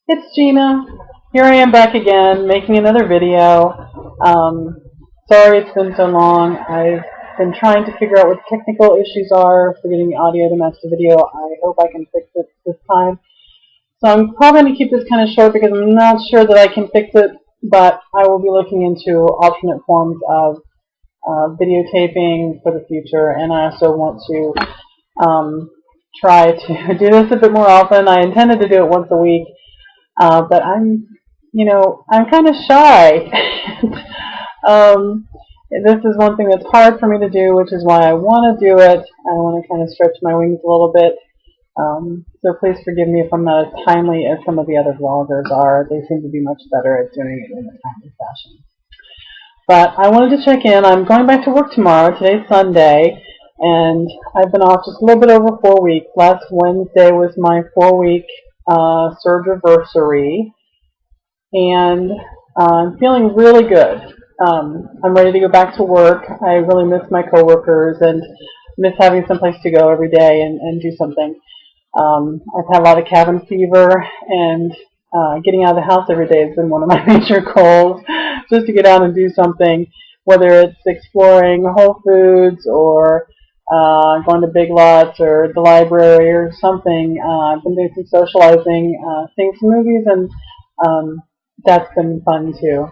It's Gina. Here I am back again, making another video. Sorry it's been so long. I've been trying to figure out what the technical issues are for getting the audio to match the video. I hope I can fix it this time. So I'm probably going to keep this kind of short because I'm not sure that I can fix it, but I will be looking into alternate forms of videotaping for the future, and I also want to try to do this a bit more often. I intended to do it once a week. But I'm kind of shy. This is one thing that's hard for me to do, which is why I want to do it. I want to kind of stretch my wings a little bit. So please forgive me if I'm not as timely as some of the other vloggers are. They seem to be much better at doing it in a timely fashion. But I wanted to check in. I'm going back to work tomorrow. Today's Sunday, and I've been off just a little bit over 4 weeks. Last Wednesday was my 4-week surgery, and I'm feeling really good. I'm ready to go back to work. I really miss my coworkers and miss having someplace to go every day and do something. I've had a lot of cabin fever, and getting out of the house every day has been one of my major goals, just to get out and do something, whether it's exploring Whole Foods or going to Big Lots or the library or something. I've been doing some socializing, seeing some movies, and that's been fun too.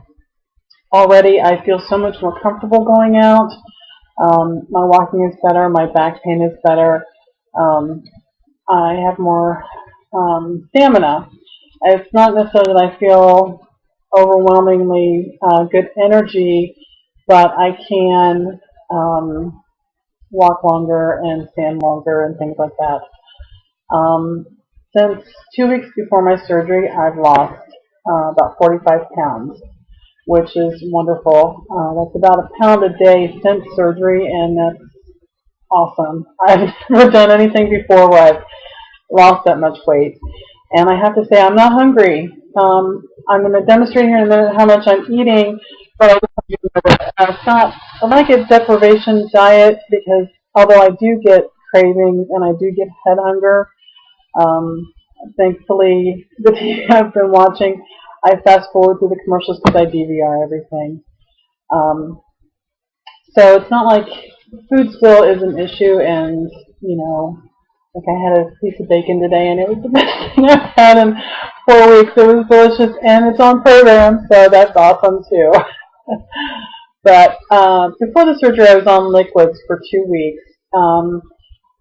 Already I feel so much more comfortable going out. My walking is better, my back pain is better. I have more stamina. It's not necessarily that I feel overwhelmingly good energy, but I can walk longer and stand longer and things like that. Since 2 weeks before my surgery, I've lost about 45 pounds, which is wonderful. That's about a pound a day since surgery, and that's awesome. I've never done anything before where I've lost that much weight, and I have to say I'm not hungry. I'm going to demonstrate here in a minute how much I'm eating, but I like a deprivation diet because although I do get cravings and I do get head hunger, thankfully the TV I've been watching, I fast forward through the commercials because I DVR everything. So it's not like food still is an issue, and like I had a piece of bacon today, and it was the best thing I've had in 4 weeks. It was delicious, and it's on program, so that's awesome too. But before the surgery, I was on liquids for 2 weeks,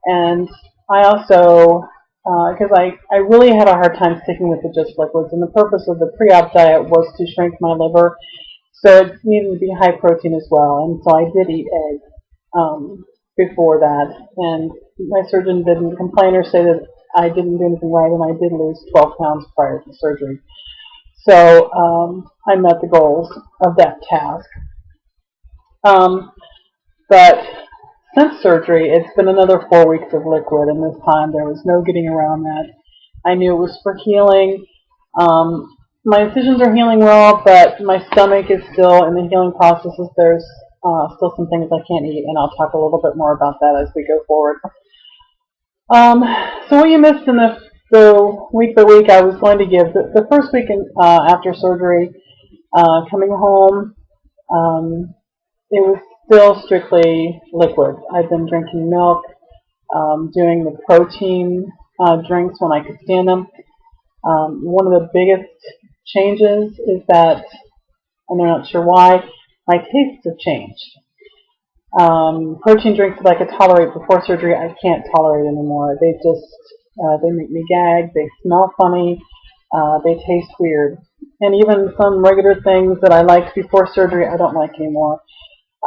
and I also, because I really had a hard time sticking with the just liquids, and the purpose of the pre-op diet was to shrink my liver, so it needed to be high protein as well, and so I did eat eggs before that, and my surgeon didn't complain or say that I didn't do anything right, and I did lose 12 pounds prior to surgery. So I met the goals of that task. But since surgery, it's been another 4 weeks of liquid, and this time there was no getting around that. I knew it was for healing. My incisions are healing well, but my stomach is still in the healing processes. There's still some things I can't eat, and I'll talk a little bit more about that as we go forward. So what you missed in the week by week, I was going to give the first week after surgery, coming home, it was still strictly liquid. I've been drinking milk, doing the protein drinks when I could stand them. One of the biggest changes is that, and I'm not sure why, my tastes have changed. Protein drinks that I could tolerate before surgery, I can't tolerate anymore. They just, they make me gag, they smell funny, they taste weird. And even some regular things that I liked before surgery, I don't like anymore.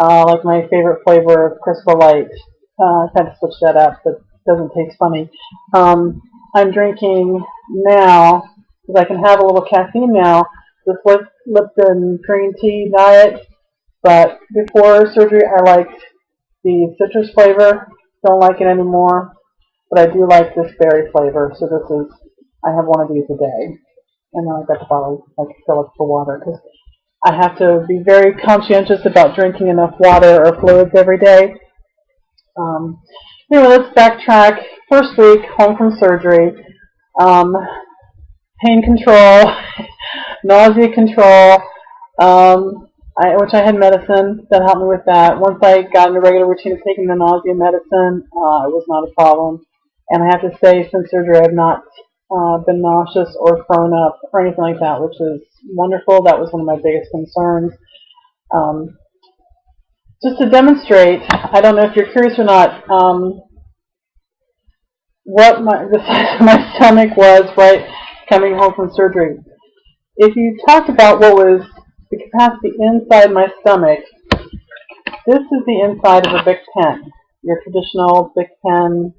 Like my favorite flavor of Crystal Light. I've had to switch that up, but it doesn't taste funny. I'm drinking now, because I can have a little caffeine now, this Lipton green tea diet. But before surgery, I liked the citrus flavor. Don't like it anymore. But I do like this berry flavor. So this is, I have one of these a day. And then I've got the bottle I can fill up for water, because I have to be very conscientious about drinking enough water or fluids every day. Anyway, let's backtrack. First week, home from surgery. pain control, nausea control, which I had medicine that helped me with that. Once I got in a regular routine of taking the nausea medicine, it was not a problem. And I have to say, since surgery, I've not been nauseous or thrown up or anything like that, which is wonderful. That was one of my biggest concerns. Just to demonstrate, I don't know if you're curious or not, what the size of my stomach was right coming home from surgery. If you talked about what was the capacity inside my stomach, this is the inside of a Bic pen. Your traditional Bic pen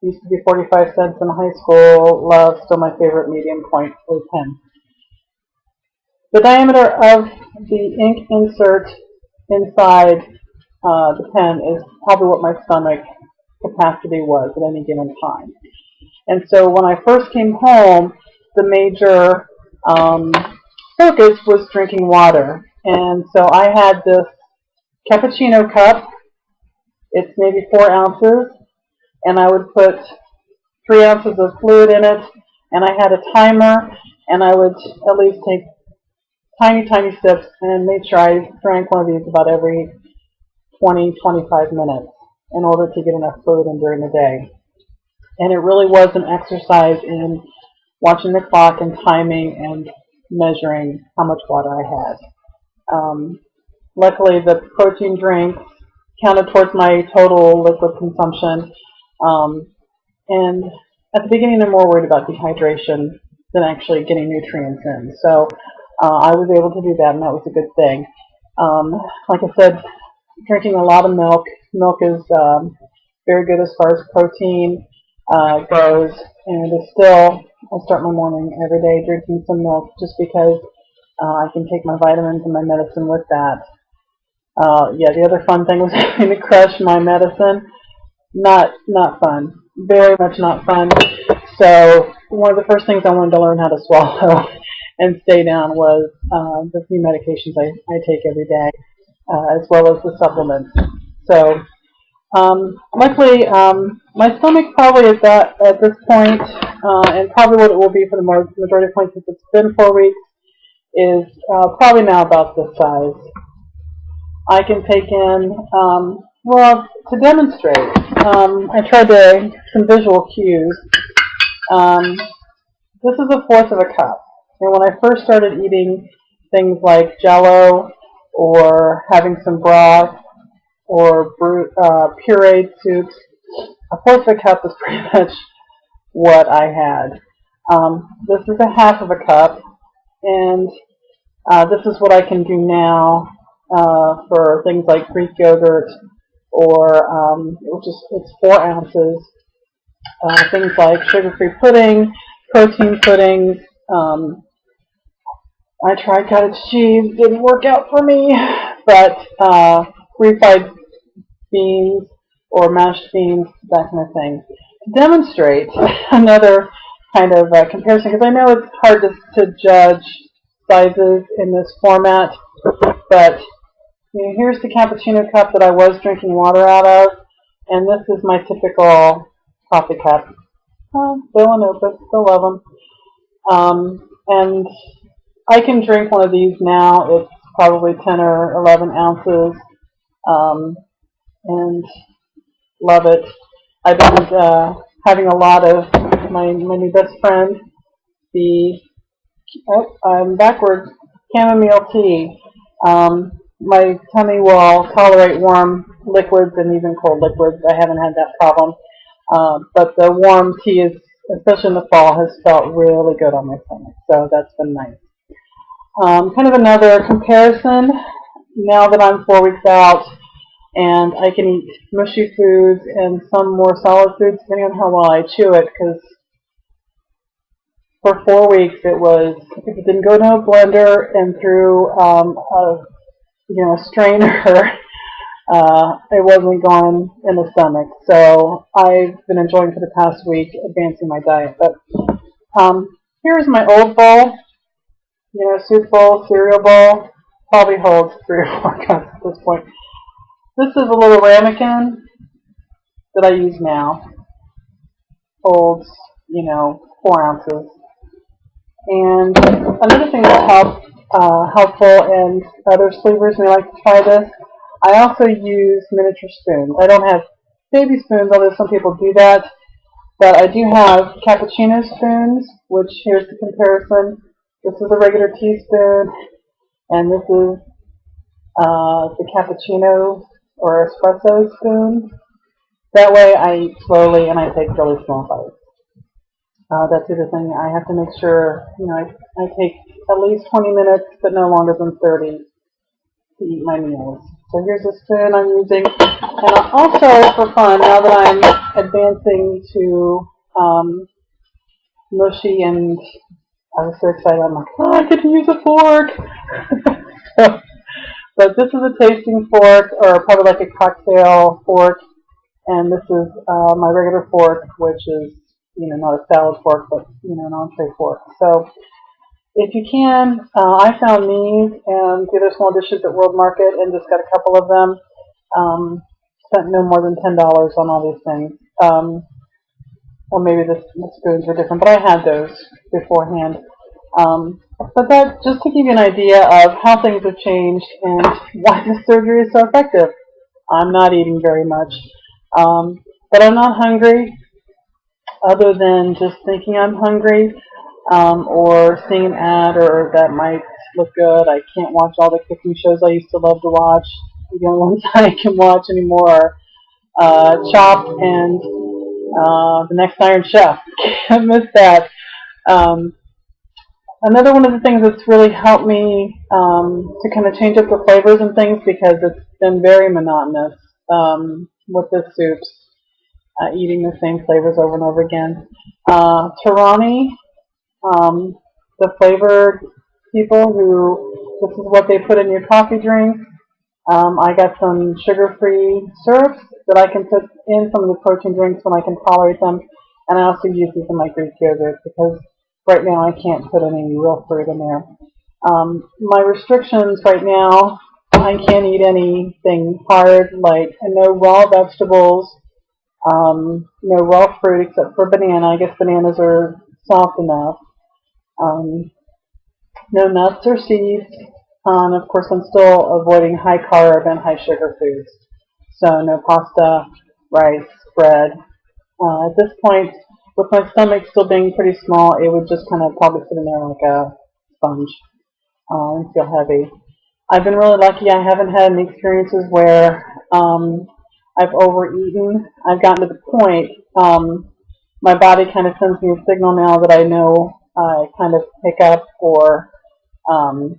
used to be 45 cents in high school. Love, still my favorite medium point blue pen. The diameter of the ink insert inside the pen is probably what my stomach capacity was at any given time. And so when I first came home, the major focus was drinking water. And so I had this cappuccino cup. It's maybe 4 ounces. And I would put 3 ounces of fluid in it. And I had a timer. And I would at least take tiny, tiny sips and make sure I drank one of these about every 20, 25 minutes in order to get enough fluid in during the day. And it really was an exercise in watching the clock and timing and measuring how much water I had. Luckily, the protein drinks counted towards my total liquid consumption. And at the beginning, I'm more worried about dehydration than actually getting nutrients in. So I was able to do that, and that was a good thing. Like I said, drinking a lot of milk. Milk is very good as far as protein goes, and it's still, I start my morning every day drinking some milk just because I can take my vitamins and my medicine with that. Yeah, the other fun thing was having to crush my medicine. Not fun. Very much not fun. So one of the first things I wanted to learn how to swallow and stay down was the few medications I take every day, as well as the supplements. So luckily, my stomach probably is at this point, and probably what it will be for the majority of points since it's been 4 weeks, is probably now about this size. I can take in, well, to demonstrate, I tried some visual cues. This is 1/4 of a cup. And when I first started eating things like Jell-O or having some broth or pureed soups, 1/4 of a cup is pretty much what I had. This is 1/2 of a cup, and this is what I can do now for things like Greek yogurt, or it's 4 ounces. Things like sugar-free pudding, protein puddings. I tried cottage cheese, didn't work out for me, but refried beans or mashed beans, that kind of thing. To demonstrate another kind of comparison, because I know it's hard to judge sizes in this format, but here's the cappuccino cup that I was drinking water out of, and this is my typical coffee cup. Still an Opus, still love them. And I can drink one of these now. It's probably 10 or 11 ounces, and love it. I've been having a lot of my new best friend, I'm backwards, chamomile tea. My tummy will tolerate warm liquids and even cold liquids. I haven't had that problem. But the warm tea, especially in the fall, has felt really good on my stomach. So that's been nice. Kind of another comparison, now that I'm 4 weeks out and I can eat mushy foods and some more solid foods depending on how well I chew it, because for 4 weeks it was, if it didn't go to a blender and through a strainer, it wasn't going in the stomach. So I've been enjoying for the past week advancing my diet. But here's my old bowl, soup bowl, cereal bowl. Probably holds 3 or 4 cups at this point. This is a little ramekin that I use now. Holds, 4 ounces. And another thing that's helpful, and other sleevers may like to try this, I also use miniature spoons. I don't have baby spoons, although some people do that, but I do have cappuccino spoons, which here's the comparison. This is a regular teaspoon, and this is the cappuccino or espresso spoon. That way I eat slowly and I take really small bites. That's the other thing. I have to make sure, I take at least 20 minutes, but no longer than 30 to eat my meals. So here's the spoon I'm using. And also, for fun, now that I'm advancing to mushy, and I was so excited, I'm like, oh, I get to use a fork! But this is a tasting fork, or probably like a cocktail fork, and this is my regular fork, which is, not a salad fork, but, an entree fork. So if you can, I found these and the other small dishes at World Market and just got a couple of them. Spent no more than $10 on all these things. Or maybe the spoons were different, but I had those beforehand. But that, just to give you an idea of how things have changed and why this surgery is so effective. I'm not eating very much. But I'm not hungry, other than just thinking I'm hungry, or seeing an ad or that might look good. I can't watch all the cooking shows I used to love to watch. The only ones I can watch anymore are Chopped and The Next Iron Chef. Can't miss that. Another one of the things that's really helped me to kind of change up the flavors and things, because it's been very monotonous with the soups. Eating the same flavors over and over again. Torani, the flavored people this is what they put in your coffee drink. I got some sugar-free syrups that I can put in some of the protein drinks when I can tolerate them, and I also use these in my Greek yogurt because right now I can't put any real fruit in there. My restrictions right now, I can't eat anything hard, like no raw vegetables, no raw fruit except for banana. I guess bananas are soft enough. No nuts or seeds. And of course, I'm still avoiding high carb and high sugar foods. So no pasta, rice, bread. At this point, with my stomach still being pretty small, it would just kind of probably sit in there like a sponge and feel heavy. I've been really lucky. I haven't had any experiences where I've overeaten. I've gotten to the point, my body kind of sends me a signal now that I know I kind of pick up or kind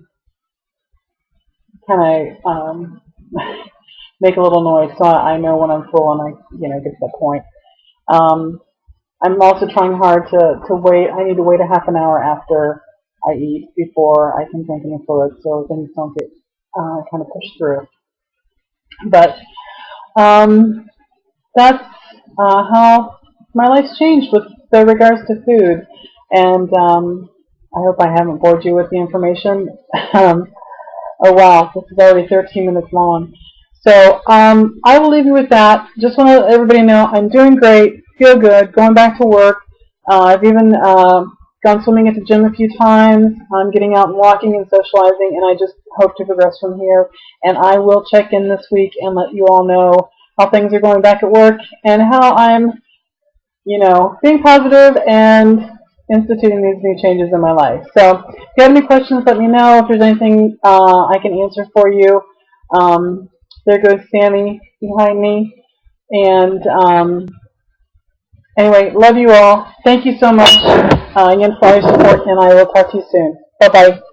of make a little noise, so I know when I'm full and I get to that point. I'm also trying hard to wait. I need to wait a half an hour after I eat before I can drink any fluid, so things don't get kind of pushed through. But that's how my life's changed with regards to food, and I hope I haven't bored you with the information. Oh wow, this is already 13 minutes long. So I will leave you with that. Just want to let everybody know I'm doing great, feel good, going back to work. I've even gone swimming at the gym a few times. I'm getting out and walking and socializing, and I just hope to progress from here. And I will check in this week and let you all know how things are going back at work and how I'm, being positive and instituting these new changes in my life. So if you have any questions, let me know. If there's anything I can answer for you. There goes Sammy behind me. And anyway, love you all. Thank you so much again for all your support, and I will talk to you soon. Bye-bye.